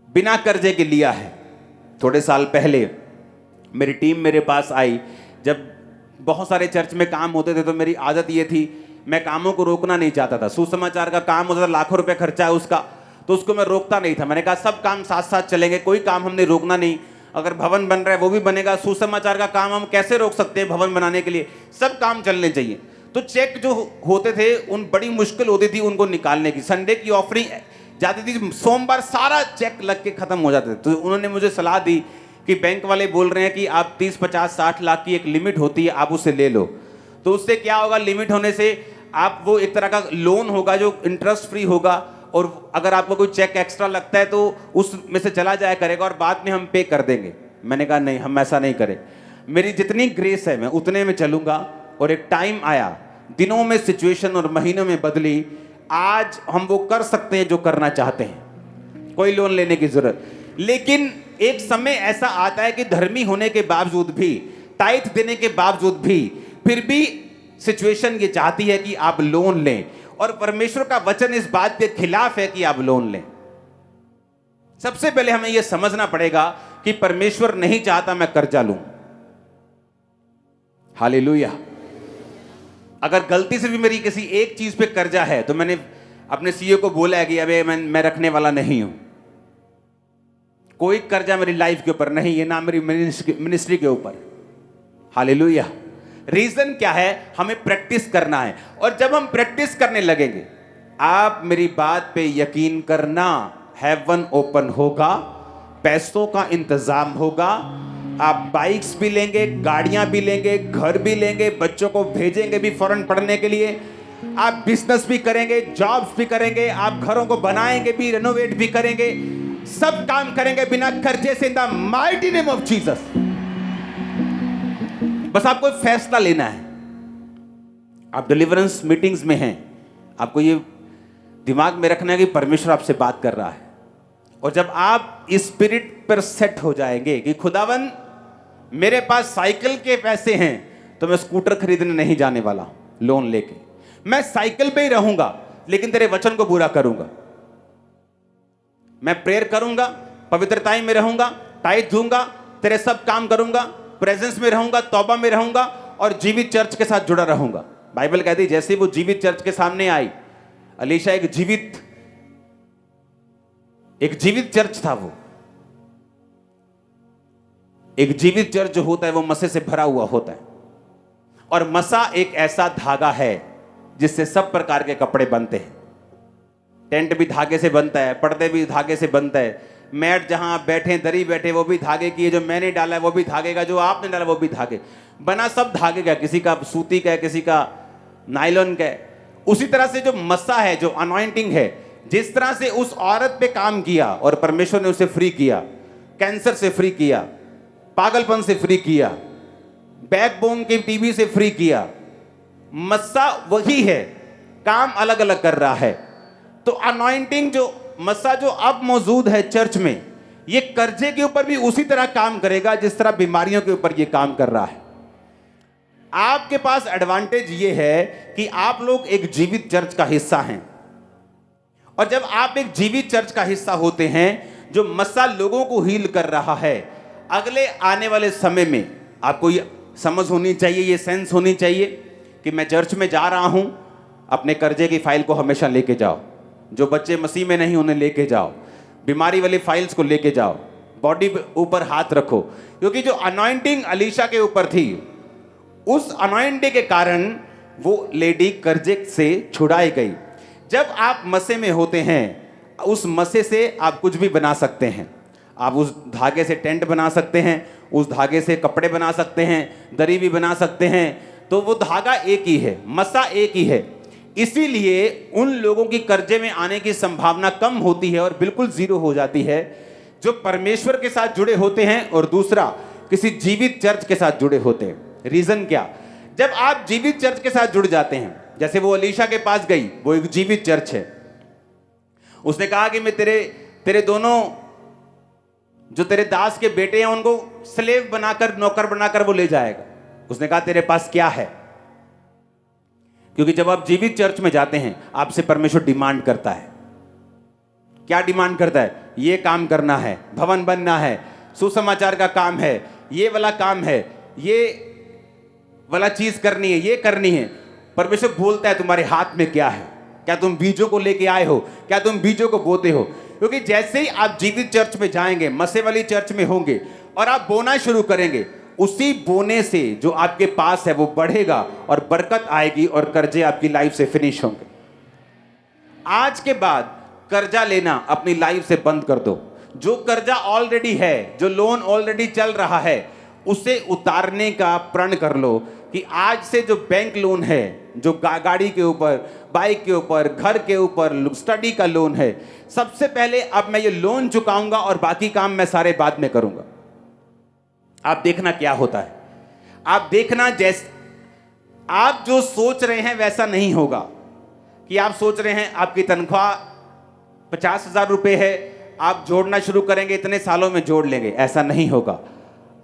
बिना कर्जे के लिया है। थोड़े साल पहले मेरी टीम मेरे पास आई। जब बहुत सारे चर्च में काम होते थे तो मेरी आदत ये थी, मैं कामों को रोकना नहीं चाहता था। सुसमाचार का काम होता था, लाखों रुपए खर्चा है उसका, तो उसको मैं रोकता नहीं था। मैंने कहा सब काम साथ साथ चलेंगे, कोई काम हमने रोकना नहीं। अगर भवन बन रहा है वो भी बनेगा, सुसमाचार का काम हम कैसे रोक सकते हैं भवन बनाने के लिए? सब काम चलने चाहिए। तो चेक जो होते थे उन बड़ी मुश्किल होती थी उनको निकालने की। संडे की ऑफरिंग जाती थी, सोमवार सारा चेक लग के खत्म हो जाते थे। तो उन्होंने मुझे सलाह दी कि बैंक वाले बोल रहे हैं कि आप 30, 50, 60 लाख की एक लिमिट होती है, आप उसे ले लो। तो उससे क्या होगा? लिमिट होने से आप वो एक तरह का लोन होगा जो इंटरेस्ट फ्री होगा, और अगर आपको कोई चेक एक्स्ट्रा लगता है तो उसमें से चला जाया करेगा और बाद में हम पे कर देंगे। मैंने कहा नहीं, हम ऐसा नहीं करें। मेरी जितनी ग्रेस है मैं उतने में चलूंगा। और एक टाइम आया, दिनों में सिचुएशन और महीनों में बदली, आज हम वो कर सकते हैं जो करना चाहते हैं, कोई लोन लेने की जरूरत। लेकिन एक समय ऐसा आता है कि धर्मी होने के बावजूद भी, टाइथ देने के बावजूद भी, फिर भी सिचुएशन ये चाहती है कि आप लोन लें, और परमेश्वर का वचन इस बात के खिलाफ है कि आप लोन लें। सबसे पहले हमें यह समझना पड़ेगा कि परमेश्वर नहीं चाहता मैं कर्जा लूं। हालेलुया। अगर गलती से भी मेरी किसी एक चीज पे कर्जा है तो मैंने अपने सीईओ को बोला है कि अबे मैं रखने वाला नहीं हूं, कोई कर्जा मेरी लाइफ के ऊपर नहीं है, ना मेरी मिनिस्ट्री के ऊपर। हालेलुया। रीजन क्या है? हमें प्रैक्टिस करना है, और जब हम प्रैक्टिस करने लगेंगे, आप मेरी बात पे यकीन करना, हेवन ओपन होगा, पैसों का इंतजाम होगा, आप बाइक्स भी लेंगे, गाड़ियां भी लेंगे, घर भी लेंगे, बच्चों को भेजेंगे भी फॉरेन पढ़ने के लिए, आप बिजनेस भी करेंगे, जॉब्स भी करेंगे, आप घरों को बनाएंगे भी, रेनोवेट भी करेंगे, सब काम करेंगे बिना कर्जे से, in the mighty name of Jesus. बस आपको फैसला लेना है। आप डिलीवरेंस मीटिंग्स में हैं, आपको ये दिमाग में रखना है कि परमेश्वर आपसे बात कर रहा है, और जब आप इस स्पिरिट पर सेट हो जाएंगे कि खुदावन मेरे पास साइकिल के पैसे हैं, तो मैं स्कूटर खरीदने नहीं जाने वाला लोन लेके, मैं साइकिल पे ही रहूंगा, लेकिन तेरे वचन को पूरा करूंगा, मैं प्रेयर करूंगा, पवित्रताई में रहूंगा, टाइट दूंगा, तेरे सब काम करूंगा, प्रेजेंस में रहूंगा, तौबा में रहूंगा, और जीवित चर्च के साथ जुड़ा रहूंगा। बाइबल कहती है जैसे वो जीवित चर्च के सामने आई, अलीशा एक जीवित चर्च था। वो एक जीवित चर्च जो होता है वो मसे से भरा हुआ होता है, और मसा एक ऐसा धागा है जिससे सब प्रकार के कपड़े बनते हैं। टेंट भी धागे से बनता है, पर्दे भी धागे से बनता है, मैट जहां आप बैठे, दरी बैठे, वो भी धागे की है, जो मैंने डाला है वो भी धागे का, जो आपने डाला वो भी धागे बना, सब धागे का, किसी का सूती का है, किसी का नायलॉन का है। उसी तरह से जो मसा है, जो अनॉइंटिंग है, जिस तरह से उस औरत पे काम किया और परमेश्वर ने उसे फ्री किया, कैंसर से फ्री किया, पागलपन से फ्री किया, बैकबोन के टीबी से फ्री किया, मस्सा वही है, काम अलग अलग कर रहा है। तो अनॉइंटिंग जो मस्सा जो अब मौजूद है चर्च में, ये कर्जे के ऊपर भी उसी तरह काम करेगा जिस तरह बीमारियों के ऊपर ये काम कर रहा है। आपके पास एडवांटेज ये है कि आप लोग एक जीवित चर्च का हिस्सा हैं, और जब आप एक जीवित चर्च का हिस्सा होते हैं जो मस्सा लोगों को हील कर रहा है, अगले आने वाले समय में आपको ये समझ होनी चाहिए, ये सेंस होनी चाहिए कि मैं चर्च में जा रहा हूं, अपने कर्जे की फाइल को हमेशा लेके जाओ, जो बच्चे मसीह में नहीं उन्हें लेके जाओ, बीमारी वाली फाइल्स को लेके जाओ, बॉडी पे ऊपर हाथ रखो, क्योंकि जो अनॉइंटिंग अलीशा के ऊपर थी, उस अनॉइंटिंग के कारण वो लेडी कर्जे से छुड़ाई गई। जब आप मसे में होते हैं, उस मसे से आप कुछ भी बना सकते हैं। आप उस धागे से टेंट बना सकते हैं, उस धागे से कपड़े बना सकते हैं, दरी भी बना सकते हैं। तो वो धागा एक ही है, मसा एक ही है। इसीलिए उन लोगों की कर्जे में आने की संभावना कम होती है और बिल्कुल जीरो हो जाती है जो परमेश्वर के साथ जुड़े होते हैं, और दूसरा किसी जीवित चर्च के साथ जुड़े होते हैं। रीजन क्या? जब आप जीवित चर्च के साथ जुड़ जाते हैं, जैसे वो अलीशा के पास गई, वो एक जीवित चर्च है, उसने कहा कि मैं तेरे दोनों जो तेरे दास के बेटे हैं उनको स्लेव बनाकर, नौकर बनाकर वो ले जाएगा। उसने कहा तेरे पास क्या है? क्योंकि जब आप जीवित चर्च में जाते हैं, आपसे परमेश्वर डिमांड करता है। क्या डिमांड करता है? ये काम करना है, भवन बनना है, सुसमाचार का काम है, ये वाला काम है, ये वाला चीज करनी है, ये करनी है। परमेश्वर बोलता है तुम्हारे हाथ में क्या है? क्या तुम बीजों को लेके आए हो? क्या तुम बीजों को बोते हो? क्योंकि जैसे ही आप जीवित चर्च में जाएंगे, मसे वाली चर्च में होंगे और आप बोना शुरू करेंगे, उसी बोने से जो आपके पास है वो बढ़ेगा और बरकत आएगी और कर्जे आपकी लाइफ से फिनिश होंगे। आज के बाद कर्जा लेना अपनी लाइफ से बंद कर दो। जो कर्जा ऑलरेडी है, जो लोन ऑलरेडी चल रहा है, उसे उतारने का प्रण कर लो कि आज से जो बैंक लोन है, जो गाड़ी के ऊपर, बाइक के ऊपर, घर के ऊपर, स्टडी का लोन है, सबसे पहले अब मैं ये लोन चुकाऊंगा और बाकी काम मैं सारे बाद में करूंगा। आप देखना क्या होता है। आप देखना, जैसे आप जो सोच रहे हैं वैसा नहीं होगा। कि आप सोच रहे हैं आपकी तनख्वाह 50,000 रुपए है, आप जोड़ना शुरू करेंगे, इतने सालों में जोड़ लेंगे, ऐसा नहीं होगा।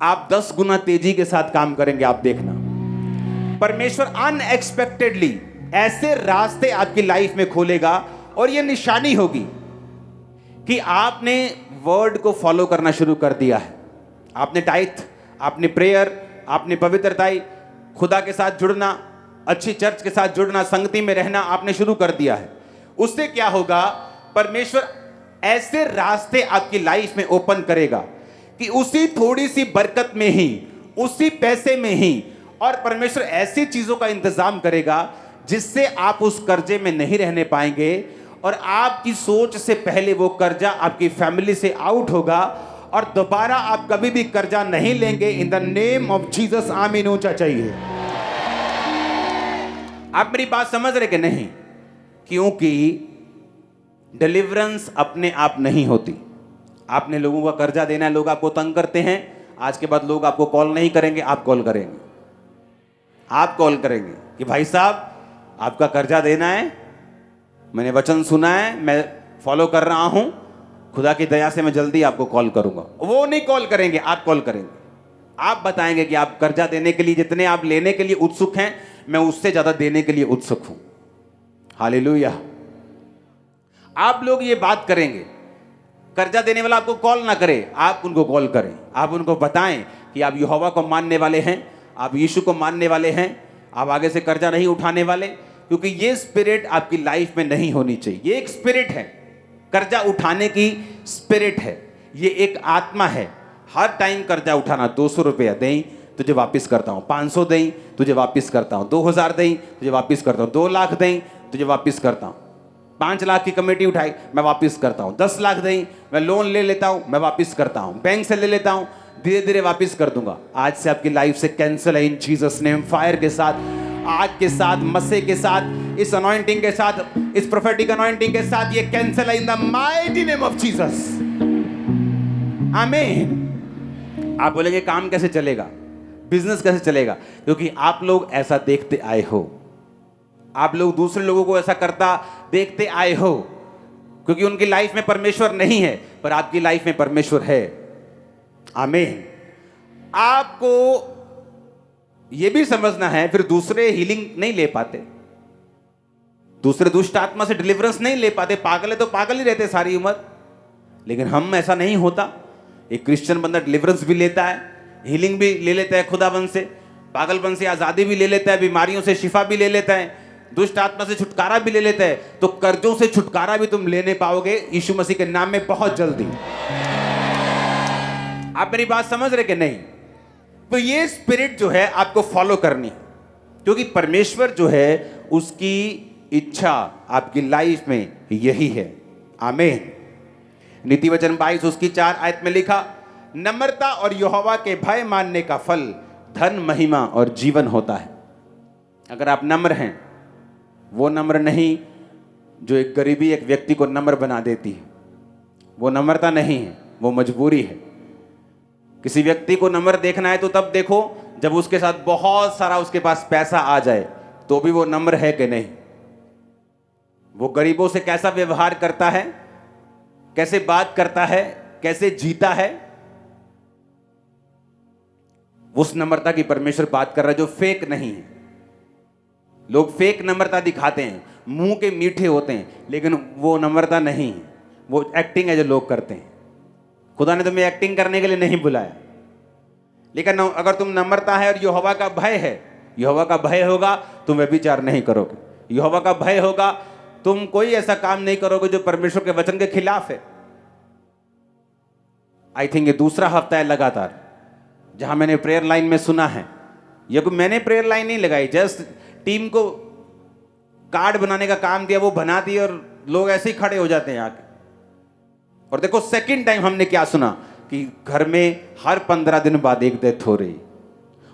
आप 10 गुना तेजी के साथ काम करेंगे। आप देखना, परमेश्वर अनएक्सपेक्टेडली ऐसे रास्ते आपकी लाइफ में खोलेगा और यह निशानी होगी कि आपने वर्ड को फॉलो करना शुरू कर दिया है। आपने टाइथ, आपने प्रेयर, आपने पवित्रताई, खुदा के साथ जुड़ना, अच्छी चर्च के साथ जुड़ना, संगति में रहना आपने शुरू कर दिया है। उससे क्या होगा, परमेश्वर ऐसे रास्ते आपकी लाइफ में ओपन करेगा कि उसी थोड़ी सी बरकत में ही, उसी पैसे में ही, और परमेश्वर ऐसी चीजों का इंतजाम करेगा जिससे आप उस कर्जे में नहीं रहने पाएंगे, और आपकी सोच से पहले वो कर्जा आपकी फैमिली से आउट होगा और दोबारा आप कभी भी कर्जा नहीं लेंगे। In the name of Jesus, आमीन ऊंचा चाहिए। आप मेरी बात समझ रहे कि नहीं? क्योंकि डिलीवरेंस अपने आप नहीं होती। आपने लोगों का कर्जा देना है, लोग आपको तंग करते हैं, आज के बाद लोग आपको कॉल नहीं करेंगे, आप कॉल करेंगे। आप कॉल करेंगे कि भाई साहब आपका कर्जा देना है, मैंने वचन सुना है, मैं फॉलो कर रहा हूं, खुदा की दया से मैं जल्दी आपको कॉल करूंगा। वो नहीं कॉल करेंगे, आप कॉल करेंगे। आप बताएंगे कि आप कर्जा देने के लिए, जितने आप लेने के लिए उत्सुक हैं, मैं उससे ज्यादा देने के लिए उत्सुक हूं। हालेलुया। आप लोग ये बात करेंगे, कर्जा देने वाला आपको कॉल ना करे, आप उनको कॉल करें, आप उनको बताएं कि आप यहोवा को मानने वाले हैं, आप यीशु को मानने वाले हैं, आप आगे से कर्जा नहीं उठाने वाले, क्योंकि ये स्पिरिट आपकी लाइफ में नहीं होनी चाहिए। ये एक स्पिरिट है, कर्जा उठाने की स्पिरिट है, ये एक आत्मा है। हर टाइम कर्जा उठाना, 200 रुपया दें तुझे वापस करता हूं, 500 दें तुझे वापस करता हूं, 2000 दें तुझे वापस करता हूं, 2 लाख दें तुझे वापस करता हूं, 5 लाख की कमेटी उठाई मैं वापस करता हूं, 10 लाख दें, मैं लोन ले लेता हूं, मैं वापस करता हूं, बैंक से ले लेता हूं, धीरे धीरे वापस कर दूंगा। आज से आपकी लाइफ से कैंसिल है इन जीसस नेम। फायर के साथ, आग के साथ, मस्से के साथ, इस अनॉइंटिंग के साथ, इस प्रोफेटिक अनॉइंटिंग के साथ ये कैंसिल है in the mighty name of Jesus. आमीन। आप बोलेंगे काम कैसे चलेगा, बिजनेस कैसे चलेगा? क्योंकि आप लोग ऐसा देखते आए हो, आप लोग दूसरे लोगों को ऐसा करता देखते आए हो, क्योंकि उनकी लाइफ में परमेश्वर नहीं है, पर आपकी लाइफ में परमेश्वर है। आमीन। आपको यह भी समझना है, फिर दूसरे हीलिंग नहीं ले पाते, दूसरे दुष्ट आत्मा से डिलीवरेंस नहीं ले पाते। पागल है तो पागल ही रहते सारी उम्र, लेकिन हम ऐसा नहीं होता। एक क्रिश्चियन बंदा डिलीवरेंस भी लेता है, हीलिंग भी ले लेता है खुदाबंद से, पागलपन से आजादी भी ले लेता है, बीमारियों से शिफा भी ले लेता है, दुष्ट आत्मा से छुटकारा भी ले लेता है। तो कर्जों से छुटकारा भी तुम लेने पाओगे यीशु मसीह के नाम में बहुत जल्दी। आप मेरी बात समझ रहे कि नहीं? तो ये स्पिरिट जो है आपको फॉलो करनी, क्योंकि परमेश्वर जो है उसकी इच्छा आपकी लाइफ में यही है। आमीन। नीति वचन 22 उसकी 4 आयत में लिखा, नम्रता और यहोवा के भय मानने का फल धन, महिमा और जीवन होता है। अगर आप नम्र हैं, वो नम्र नहीं जो एक गरीबी एक व्यक्ति को नम्र बना देती है, वो नम्रता नहीं है, वो मजबूरी है। किसी व्यक्ति को नम्र देखना है तो तब देखो जब उसके साथ बहुत सारा उसके पास पैसा आ जाए, तो भी वो नम्र है कि नहीं। वो गरीबों से कैसा व्यवहार करता है, कैसे बात करता है, कैसे जीता है, उस नम्रता की परमेश्वर बात कर रहा है जो फेक नहीं है। लोग फेक नम्रता दिखाते हैं, मुंह के मीठे होते हैं, लेकिन वो नम्रता नहीं है, वो एक्टिंग है जो लोग करते हैं। खुदा ने तुम्हें एक्टिंग करने के लिए नहीं बुलाया, लेकिन अगर तुम नम्रता है और यहोवा का भय है, यहोवा का भय होगा तुम व्यभिचार नहीं करोगे, यहोवा का भय होगा तुम कोई ऐसा काम नहीं करोगे जो परमेश्वर के वचन के खिलाफ है। आई थिंक ये दूसरा हफ्ता है लगातार जहां मैंने प्रेयर लाइन में सुना है। ये कोई मैंने प्रेयर लाइन नहीं लगाई, जस्ट टीम को कार्ड बनाने का काम दिया, वो बना दिए और लोग ऐसे ही खड़े हो जाते हैं आके। और देखो सेकंड टाइम हमने क्या सुना कि घर में हर 15 दिन बाद एक डेथ हो रही,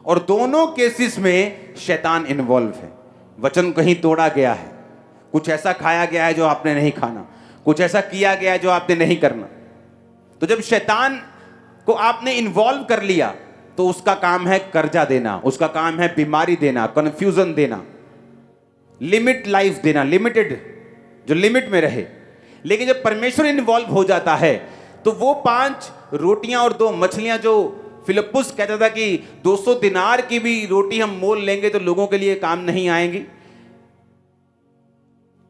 और दोनों केसेस में शैतान इन्वॉल्व है। वचन कहीं तोड़ा गया है, कुछ ऐसा खाया गया है जो आपने नहीं खाना, कुछ ऐसा किया गया है जो आपने नहीं करना। तो जब शैतान को आपने इन्वॉल्व कर लिया तो उसका काम है कर्जा देना, उसका काम है बीमारी देना, कंफ्यूजन देना, लिमिट लाइफ देना, लिमिटेड, जो लिमिट में रहे। लेकिन जब परमेश्वर इन्वॉल्व हो जाता है तो वो 5 रोटियां और 2 मछलियां जो फिलिप्पुस कहता था कि 200 दिनार की भी रोटी हम मोल लेंगे तो लोगों के लिए काम नहीं आएंगी,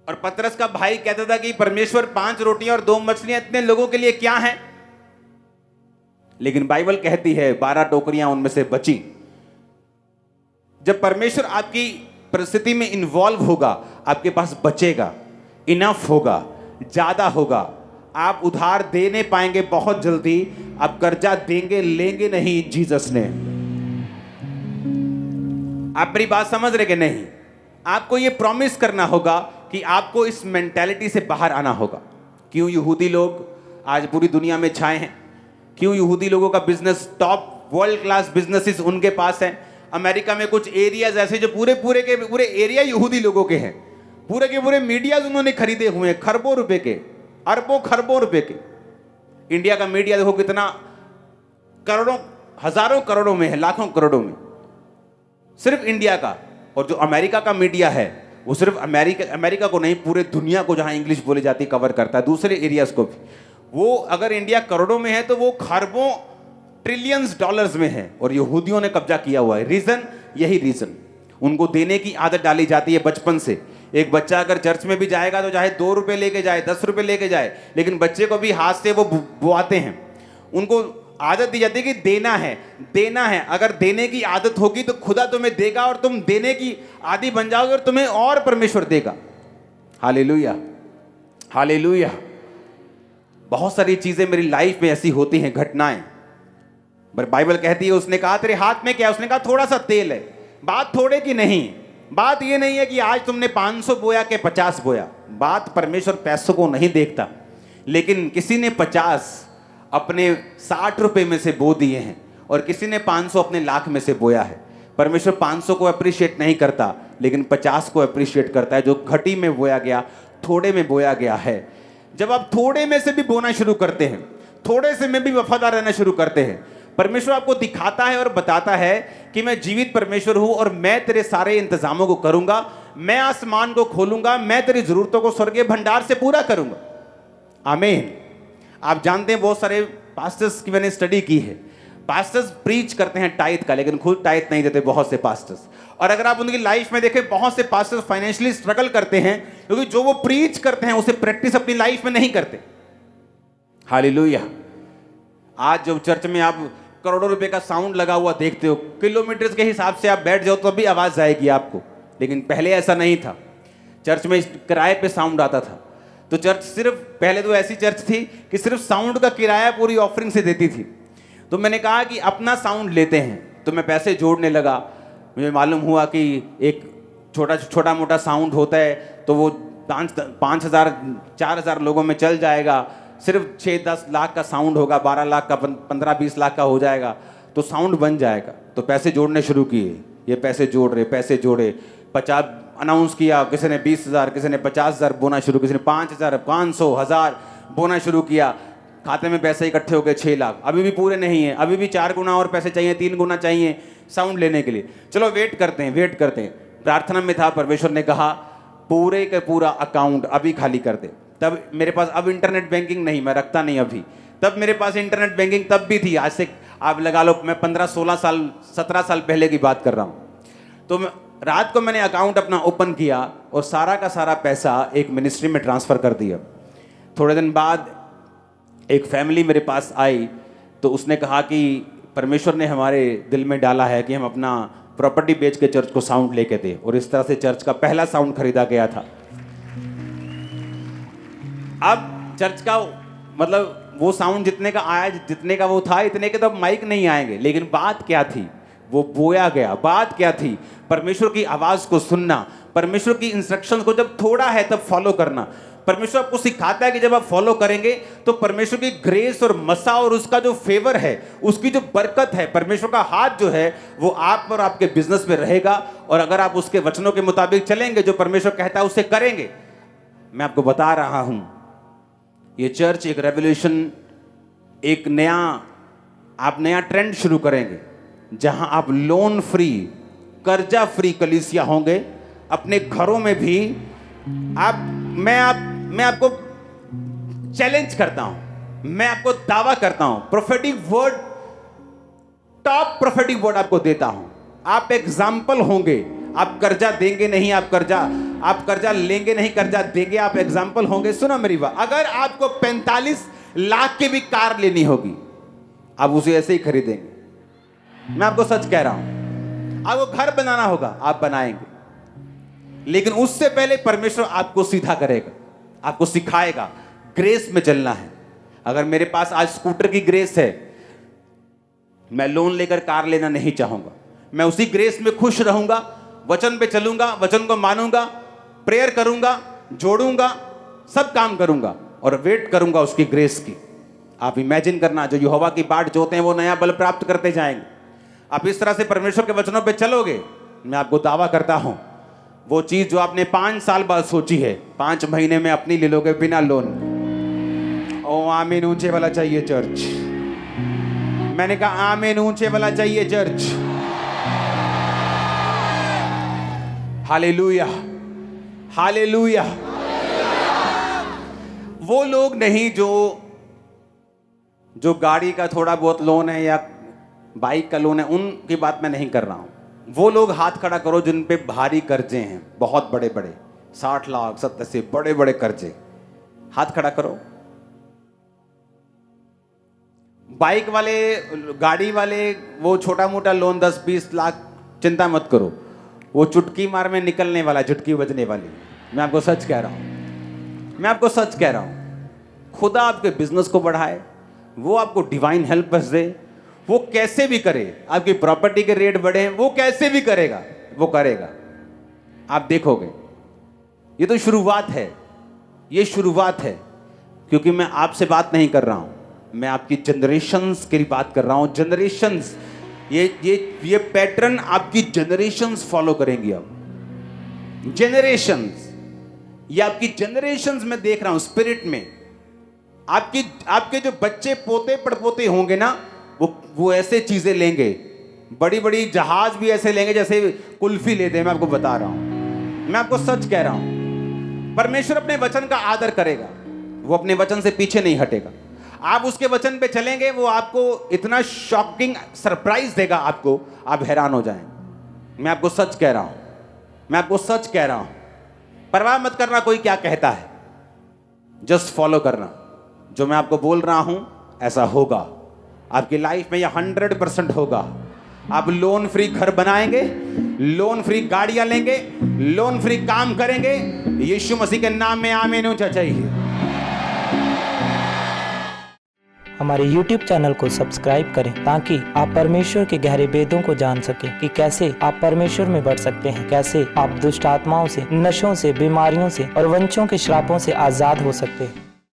और पतरस का भाई कहता था कि परमेश्वर 5 रोटियां और 2 मछलियां इतने लोगों के लिए क्या हैं। लेकिन बाइबल कहती है 12 टोकरियां उनमें से बची। जब परमेश्वर आपकी परिस्थिति में इन्वॉल्व होगा, आपके पास बचेगा। इनफ होगा, ज्यादा होगा। आप उधार दे नहीं पाएंगे बहुत जल्दी, आप कर्जा देंगे लेंगे नहीं इन जीसस ने। आप मेरी बात समझ रहे कि नहीं? आपको ये प्रॉमिस करना होगा कि आपको इस मेंटालिटी से बाहर आना होगा। क्यों यहूदी लोग आज पूरी दुनिया में छाए हैं? क्यों यहूदी लोगों का business, top world class businesses उनके पास हैं? अमेरिका में कुछ एरियाज ऐसे जो पूरे के पूरे एरिया यहूदी लोगों के हैं, पूरे के पूरे मीडियाज उन्होंने खरीदे हुए हैं, खरबों रुपए के, अरबों खरबों रुपए के। इंडिया का मीडिया देखो कितना, करोड़ों, हजारों करोड़ों में है, लाखों करोड़ों में सिर्फ इंडिया का। और जो अमेरिका का मीडिया है वो सिर्फ अमेरिका को नहीं, पूरे दुनिया को जहां इंग्लिश बोली जाती कवर करता है, दूसरे एरियाज को भी। वो अगर इंडिया करोड़ों में है तो वो खरबों ट्रिलियंस डॉलर्स में है, और यहूदियों ने कब्जा किया हुआ है। रीजन यही रीजन, उनको देने की आदत डाली जाती है बचपन से। एक बच्चा अगर चर्च में भी जाएगा तो चाहे 2 रुपए लेके जाए, 10 रुपए लेके जाए, लेकिन बच्चे को भी हाथ से वो बुआते हैं। उनको आदत दी जाती है कि देना है, देना है। अगर देने की आदत होगी तो खुदा तुम्हें देगा, और तुम देने की आदी बन जाओगे और तुम्हें और परमेश्वर देगा। Hallelujah, hallelujah. बहुत सारी चीजें मेरी लाइफ में ऐसी होती हैं, घटनाएं। बाइबल कहती है, उसने कहा तेरे हाथ में क्या है? उसने कहा थोड़ा सा तेल है। बात थोड़े की नहीं, बात ये नहीं है कि आज तुमने 500 बोया के 50 बोया। बात परमेश्वर पैसों को नहीं देखता, लेकिन किसी ने 50 अपने 60 रुपए में से बो दिए हैं, और किसी ने 500 अपने लाख में से बोया है। परमेश्वर 500 को अप्रिशिएट नहीं करता, लेकिन 50 को अप्रिशिएट करता है, जो घटी में बोया गया, थोड़े में बोया गया है। जब आप थोड़े में से भी बोना शुरू करते हैं, थोड़े से में भी वफादार रहना शुरू करते हैं, परमेश्वर आपको दिखाता है और बताता है कि मैं जीवित परमेश्वर हूं, और मैं तेरे सारे इंतजामों को करूंगा। मैं आसमान को खोलूंगा, मैं तेरी जरूरतों को स्वर्गीय भंडार से पूरा करूंगा। आमीन। आप जानते हैं, बहुत सारे पास्टर्स की मैंने स्टडी की है, पास्टर्स प्रीच करते हैं टाइथ का, लेकिन खुद टाइथ नहीं देते बहुत से पास्टर्स। और अगर आप उनकी लाइफ में देखें, बहुत से पास्टर्स फाइनेंशियली स्ट्रगल करते हैं, क्योंकि जो वो प्रीच करते हैं उसे प्रैक्टिस अपनी लाइफ में नहीं करते। हालेलुया। आज जब चर्च में आप करोड़ों रुपए का साउंड लगा हुआ देखते हो, किलोमीटर के हिसाब से आप बैठ जाओ तो भी आवाज आएगी आपको, लेकिन पहले ऐसा नहीं था। चर्च में किराए पे साउंड आता था, तो चर्च सिर्फ, पहले तो ऐसी चर्च थी कि सिर्फ साउंड का किराया पूरी ऑफरिंग से देती थी। तो मैंने कहा कि अपना साउंड लेते हैं, तो मैं पैसे जोड़ने लगा। मुझे मालूम हुआ कि एक छोटा मोटा साउंड होता है तो वो 5,000 4,000 लोगों में चल जाएगा। सिर्फ 6-10 लाख का साउंड होगा, 12 लाख का, 15-20 लाख का हो जाएगा, तो साउंड बन जाएगा। तो पैसे जोड़ने शुरू किए, ये पैसे जोड़ रहे, पैसे जोड़े, 50 अनाउंस किया, किसी ने 20,000, किसी ने 50,000 बोना शुरू, किसी ने 5,000, 500, 1,000 बोना शुरू किया। खाते में पैसे इकट्ठे हो गए 6 लाख। अभी भी पूरे नहीं है, अभी भी 4 गुना और पैसे चाहिए, 3 गुना चाहिए साउंड लेने के लिए। चलो वेट करते हैं, वेट करते हैं। प्रार्थना में था, परमेश्वर ने कहा पूरे का पूरा अकाउंट अभी खाली कर दे। तब मेरे पास, अब इंटरनेट बैंकिंग नहीं, मैं रखता नहीं अभी, तब मेरे पास इंटरनेट बैंकिंग तब भी थी। आज से आप लगा लो, मैं 15-16 साल 17 साल पहले की बात कर रहा हूँ। तो रात को मैंने अकाउंट अपना ओपन किया और सारा का सारा पैसा एक मिनिस्ट्री में ट्रांसफ़र कर दिया। थोड़े दिन बाद एक फैमिली मेरे पास आई, तो उसने कहा कि परमेश्वर ने हमारे दिल में डाला है कि हम अपना प्रॉपर्टी बेच के चर्च को साउंड लेके दे, और इस तरह से चर्च का पहला साउंड खरीदा गया था। अब चर्च का मतलब वो साउंड जितने का आया, जितने का वो था, इतने के तो माइक नहीं आएंगे, लेकिन बात क्या थी, वो बोया गया। बात क्या थी, परमेश्वर की आवाज को सुनना, परमेश्वर की इंस्ट्रक्शंस को जब थोड़ा है तब फॉलो करना। परमेश्वर आपको सिखाता है कि जब आप फॉलो करेंगे तो परमेश्वर की ग्रेस और मसा और उसका जो फेवर है, उसकी जो बरकत है, परमेश्वर का हाथ जो है वो आप और आपके बिजनेस में रहेगा। और अगर आप उसके वचनों के मुताबिक चलेंगे, जो परमेश्वर कहता है उसे करेंगे। मैं आपको बता रहा हूं, ये चर्च एक रेवोल्यूशन, एक आप नया ट्रेंड शुरू करेंगे, जहां आप लोन फ्री, कर्जा फ्री कलीसिया होंगे। अपने घरों में भी मैं आपको चैलेंज करता हूं, मैं आपको दावा करता हूं, prophetic word, top prophetic word आपको देता हूं। आप एग्जाम्पल होंगे। आप कर्जा देंगे नहीं, आप कर्जा लेंगे नहीं, कर्जा देंगे, आप एग्जाम्पल होंगे। सुनो मेरी बात, अगर आपको 45 लाख की भी कार लेनी होगी, आप उसे ऐसे ही खरीदेंगे। मैं आपको सच कह रहा हूं। आपको घर बनाना होगा, आप बनाएंगे, लेकिन उससे पहले परमेश्वर आपको सीधा करेगा। आपको सिखाएगा। ग्रेस में चलना है। अगर मेरे पास आज स्कूटर की ग्रेस है, मैं लोन लेकर कार लेना नहीं चाहूंगा। मैं उसी ग्रेस में खुश रहूंगा, वचन पे चलूंगा, वचन को मानूंगा, प्रेयर करूंगा, जोड़ूंगा, सब काम करूंगा और वेट करूंगा उसकी ग्रेस की। आप इमेजिन करना, जो यहोवा की बाट जोते हैं वो नया बल प्राप्त करते जाएंगे। आप इस तरह से परमेश्वर के वचनों पे चलोगे, मैं आपको दावा करता हूं, वो चीज जो आपने 5 साल बाद सोची है, 5 महीने में अपनी ले लोगे बिना लोन। ओ आमीन ऊंचे वाला चाहिए चर्च। मैंने कहा आमीन ऊंचे वाला चाहिए चर्च। Hallelujah, hallelujah. वो लोग नहीं जो गाड़ी का थोड़ा बहुत लोन है या बाइक का लोन है, उनकी बात मैं नहीं कर रहा हूं। वो लोग हाथ खड़ा करो जिन पे भारी कर्जे हैं, बहुत बड़े बड़े, 60 लाख 70 से बड़े बड़े कर्जे, हाथ खड़ा करो। बाइक वाले, गाड़ी वाले, वो छोटा मोटा लोन 10-20 लाख, चिंता मत करो, वो चुटकी मार में निकलने वाला, चुटकी बजने वाली। मैं आपको सच कह रहा हूं, मैं आपको सच कह रहा हूं। खुदा आपके बिजनेस को बढ़ाए, वो आपको डिवाइन हेल्प दे, वो कैसे भी करे। आपकी प्रॉपर्टी के रेट बढ़े, वो कैसे भी करेगा, वो करेगा। आप देखोगे। ये तो शुरुआत है, ये शुरुआत है। क्योंकि मैं आपसे बात नहीं कर रहा हूं, मैं आपकी जनरेशंस की बात कर रहा हूं। जनरेशंस, ये पैटर्न आपकी जनरेशंस फॉलो करेंगी। अब जनरेशंस, ये आपकी जनरेशंस में देख रहा हूं स्पिरिट में। आपके जो बच्चे पोते पड़पोते होंगे ना, वो ऐसे चीजें लेंगे, बड़ी बड़ी जहाज भी ऐसे लेंगे जैसे कुल्फी लेते हैं। मैं आपको बता रहा हूं, मैं आपको सच कह रहा हूं। परमेश्वर अपने वचन का आदर करेगा, वो अपने वचन से पीछे नहीं हटेगा। आप उसके वचन पे चलेंगे, वो आपको इतना शॉकिंग सरप्राइज देगा आपको, आप हैरान हो जाएं। मैं आपको सच कह रहा हूं, मैं आपको सच कह रहा हूं। परवाह मत करना कोई क्या कहता है, जस्ट फॉलो करना। जो मैं आपको बोल रहा हूं ऐसा होगा आपकी लाइफ में, यह 100% होगा। आप लोन फ्री घर बनाएंगे, लोन फ्री गाड़ियां लेंगे, लोन फ्री काम करेंगे। यीशु मसीह के नाम में आमीन ऊंचा चाहिए। हमारे YouTube चैनल को सब्सक्राइब करें ताकि आप परमेश्वर के गहरे वेदों को जान सकें कि कैसे आप परमेश्वर में बढ़ सकते हैं, कैसे आप दुष्ट आत्माओं से, नशों से, बीमारियों से और वंशों के श्रापों से आजाद हो सकते हैं।